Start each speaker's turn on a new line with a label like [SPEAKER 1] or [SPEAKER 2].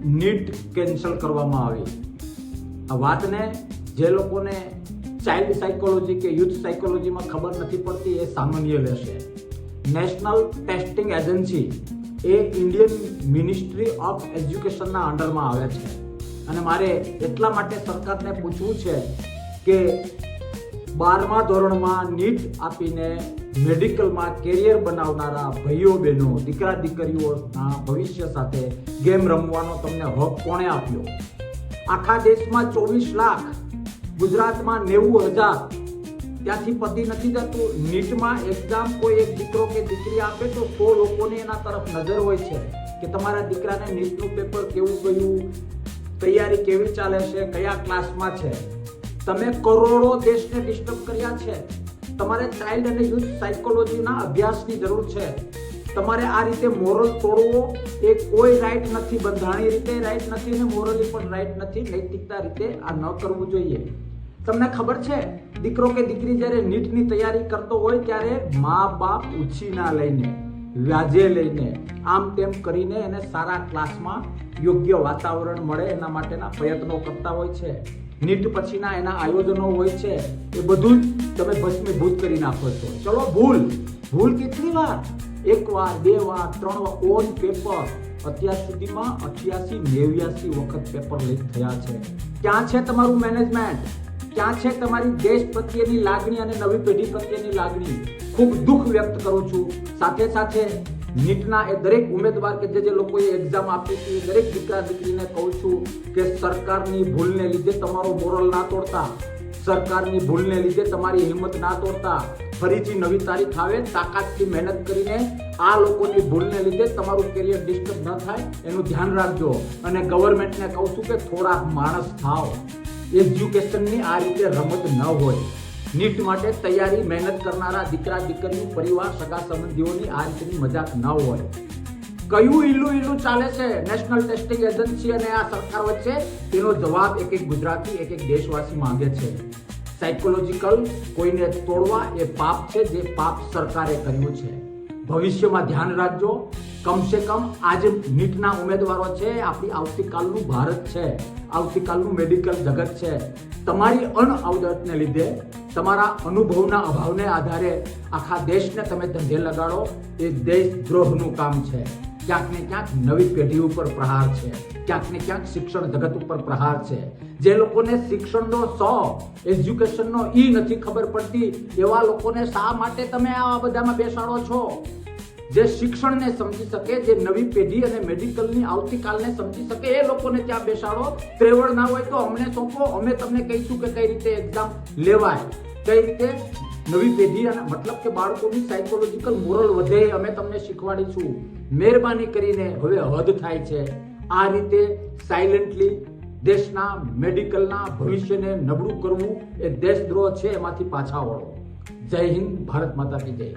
[SPEAKER 1] NEET cancel કરવામાં આવી। આ વાતને જે લોકોને ચાઇલ્ડ સાયકોલોજી કે યુથ સાયકોલોજીમાં ખબર નથી પડતી એ સામાન્ય લેશે। નેશનલ ટેસ્ટિંગ એજન્સી એ ઇન્ડિયન મિનિસ્ટ્રી ઓફ એજ્યુકેશનના અંડરમાં આવે છે અને મારે એટલા માટે સરકારને પૂછવું છે કે 12મા ધોરણમાં નીટ આપીને મેડિકલમાં કેરિયર બનાવનારા ભાઈઓ બહેનો દીકરા દીકરીઓના ભવિષ્ય સાથે ગેમ રમવાનો તમને હક કોણે આપ્યો? આખા દેશમાં 24 લાખ, ગુજરાતમાં 90,000 ત્યાંથી પતી નથી જતું। નીટમાં એક્ઝામ કોઈ એક દીકરો કે દીકરી આપે તો 100 લોકોની એના તરફ નજર હોય છે કે તમારા દીકરાને નીટનું પેપર કેવું ગયું, તૈયારી કેવી ચાલે છે, કયા ક્લાસમાં છે। તમે કરોડો દેશને ડિસ્ટર્બ કર્યા છે। તમારે ચાઇલ્ડ અને યુથ સાયકોલોજીના અભ્યાસની જરૂર છે। તમારે આ રીતે મોરલ તોડવો એ કોઈ રાઈટ નથી, બંધારણીય રીતે રાઈટ નથી અને મોરલી પણ રાઈટ નથી, નૈતિકતા રીતે આ ન કરવું જોઈએ। તમને ખબર છે દીકરો કે દીકરી જ્યારે નીટની તૈયારી કરતો હોય ત્યારે મા બાપ ઉછીના લઈને, વ્યાજે લઈને, આમ તેમ કરીને એને સારા ક્લાસમાં યોગ્ય વાતાવરણ મળે એના માટેના પ્રયત્નો કરતા હોય છે। નીટ પછીના એના આયોજનો હોય છે, એ બધું જ તમે ભસ્મીભૂત કરી નાખો છો। ચલો ભૂલ કેટલી વાર? 1 વાર, 2 વાર, 3 વાર ઓન પેપર અત્યાર સુધીમાં 88-89 વખત પેપર લીક થયા છે। ક્યાં છે તમારું મેનેજમેન્ટ? ક્યાં છે તમારી દેશ પ્રત્યેની લાગણી અને નવી પેઢી પ્રત્યેની લાગણી? ખૂબ દુઃખ વ્યક્ત કરું છું। સાથે સાથે નીટના એ દરેક ઉમેદવાર કે જે લોકોએ એક્ઝામ આપી હતી દરેક દીકરા દીકરીને કહું છું કે સરકારની ભૂલને લીધે તમારો મોરલ ના તોડતા, સરકારની ભૂલને લીધે તમારી હિંમત ના તોડતા, ફરીથી નવી તારીખ આવે તાકાતથી મહેનત કરીને આ લોકોની ભૂલને લીધે તમારું કેરિયર ડિસ્ટર્બ ન થાય એનું ધ્યાન રાખજો। અને ગવર્મેન્ટને કહું છું કે થોડા માણસ થાવ। એજ્યુકેશનની આ રીતે રમત ન હોય। નીટ માટે તૈયારી મહેનત કરનારા દીકરા દીકરીનું પરિવાર સગા સંબંધીઓની આ રીતની મજાક ન હોય। કયું ઈલું ચાલે છે નેશનલ ટેસ્ટિંગ એજન્સી અને આ સરકાર વચ્ચે? તેનો જવાબ એક ગુજરાતી, એક દેશવાસી માંગે છે। સાયકોલોજીકલ કોઈને તોડવા એ પાપ છે, જે પાપ સરકારે કર્યું છે। ભવિષ્યમાં ધ્યાન રાખજો। કમસે કમ આજે નીટના ઉમેદવારો છે, આપણી આવતીકાલનું ભારત છે, આવતીકાલનું મેડિકલ જગત છે। તમારી અનઅવદતને લીધે, તમારા અનુભવના અભાવને આધારે આખા દેશને તમે ધંધે લગાડો એ દેશદ્રોહનું કામ છે। ક્યાંક ને ક્યાંક નવી પેઢી ઉપર પ્રહાર છે, ક્યાંક ને ક્યાંક શિક્ષણ જગત ઉપર પ્રહાર છે। જે લોકોને શિક્ષણનો એજ્યુકેશનનો નથી ખબર પડતી એવા લોકોને શા માટે તમે આવા બધામાં બેસાડો છો? જે શિક્ષણને સમજી શકે, જે નવી પેઢી અને મેડિકલની આવતીકાલને સમજી શકે એ લોકોને ત્યાં બેસાડો। ત્રેવડ ના હોય તો અમને સોંપો, અમે તમને કહીશું કે કઈ રીતે એક્ઝામ લેવાય, કઈ રીતે નવી પેઢી અને મતલબ કે બાળકોની સાયકોલોજીકલ મોરલ વધે અમે તમને શીખવાડીશું। મહેરબાની કરીને હવે હદ થાય છે। આ રીતે સાયલેન્ટલી દેશના મેડિકલના ભવિષ્યને નબળું કરવું એ દેશદ્રોહ છે, એમાંથી પાછા વળો। જય હિન્દ, ભારત માતા કી જય।